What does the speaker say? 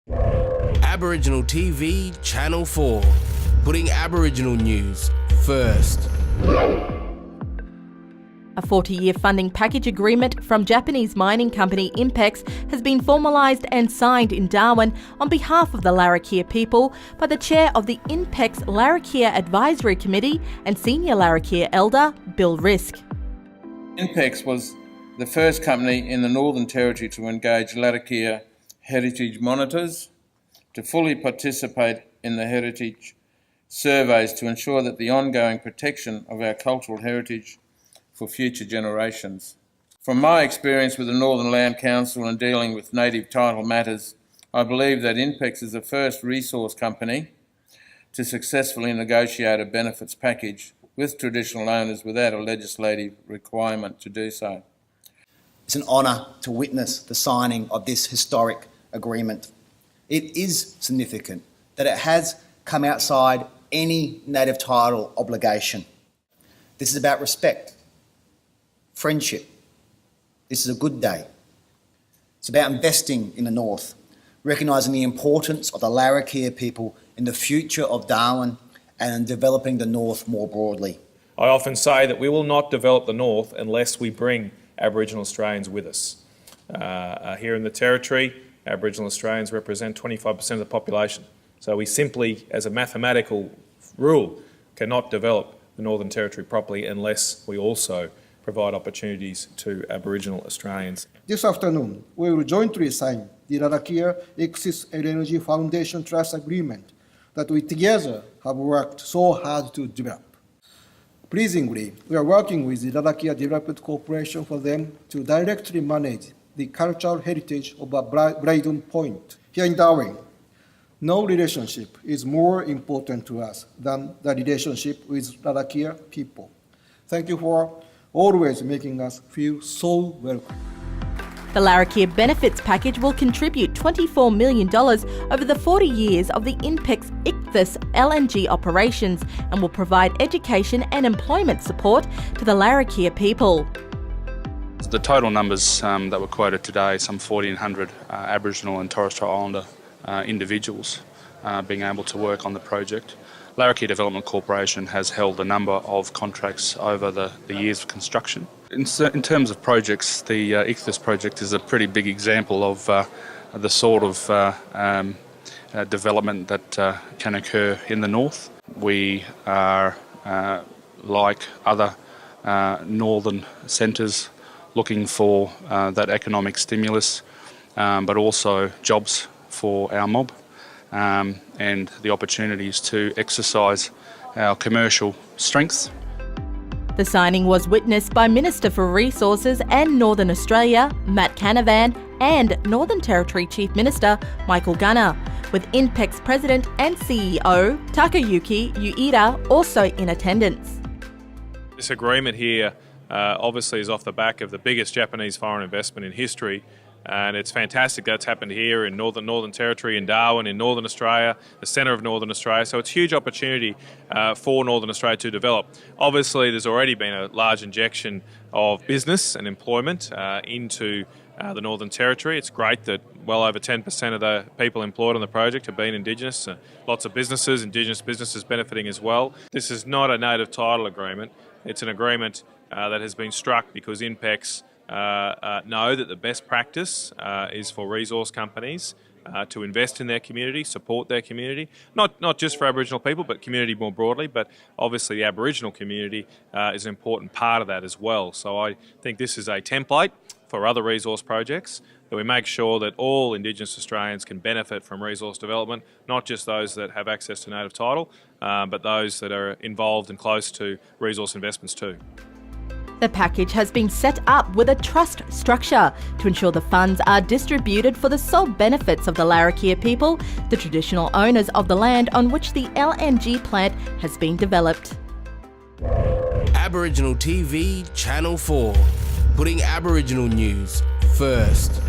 Aboriginal TV Channel 4, putting Aboriginal news first. A 40-year funding package agreement from Japanese mining company Inpex has been formalised and signed in Darwin on behalf of the Larrakia people by the chair of the Inpex Larrakia Advisory Committee and senior Larrakia elder, Bill Risk. Inpex was the first company in the Northern Territory to engage Larrakia heritage monitors to fully participate in the heritage surveys to ensure that the ongoing protection of our cultural heritage for future generations. From my experience with the Northern Land Council and dealing with native title matters, I believe that Inpex is the first resource company to successfully negotiate a benefits package with traditional owners without a legislative requirement to do so. It's an honour to witness the signing of this historic agreement. It is significant that it has come outside any native title obligation. This is about respect, friendship. This is a good day. It's about investing in the North, recognising the importance of the Larrakia people in the future of Darwin and in developing the North more broadly. I often say that we will not develop the North unless we bring Aboriginal Australians with us. Here in the Territory, Aboriginal Australians represent 25% of the population. So we simply, as a mathematical rule, cannot develop the Northern Territory properly unless we also provide opportunities to Aboriginal Australians. This afternoon, we will jointly sign the Larrakia Ichthys LNG Foundation Trust Agreement that we together have worked so hard to develop. Pleasingly, we are working with the Larrakia Development Corporation for them to directly manage the cultural heritage of Bryden Point here in Darwin. No relationship is more important to us than the relationship with Larrakia people. Thank you for always making us feel so welcome. The Larrakia Benefits Package will contribute $24 million over the 40 years of the Inpex Ichthys LNG operations and will provide education and employment support to the Larrakia people. The total numbers that were quoted today, some 1,400 Aboriginal and Torres Strait Islander individuals being able to work on the project. Larrakia Development Corporation has held a number of contracts over the years of construction. In terms of projects, the Ichthys project is a pretty big example of the sort of development that can occur in the North. We are, like other northern centres, looking for that economic stimulus, but also jobs for our mob. And the opportunities to exercise our commercial strengths. The signing was witnessed by Minister for Resources and Northern Australia, Matt Canavan, and Northern Territory Chief Minister, Michael Gunner, with Inpex President and CEO, Takayuki Ueda, also in attendance. This agreement here obviously is off the back of the biggest Japanese foreign investment in history. And it's fantastic that's happened here in Northern Territory, in Darwin, in Northern Australia, the centre of Northern Australia. So it's a huge opportunity for Northern Australia to develop. Obviously, there's already been a large injection of business and employment into the Northern Territory. It's great that well over 10% of the people employed on the project have been Indigenous. Lots of businesses, Indigenous businesses benefiting as well. This is not a native title agreement. It's an agreement that has been struck because Inpex know that the best practice is for resource companies to invest in their community, support their community, not just for Aboriginal people, but community more broadly. But obviously the Aboriginal community is an important part of that as well. So I think this is a template for other resource projects, that we make sure that all Indigenous Australians can benefit from resource development, not just those that have access to native title, but those that are involved and close to resource investments too. The package has been set up with a trust structure to ensure the funds are distributed for the sole benefits of the Larrakia people, the traditional owners of the land on which the LNG plant has been developed. Aboriginal TV Channel 4, putting Aboriginal news first.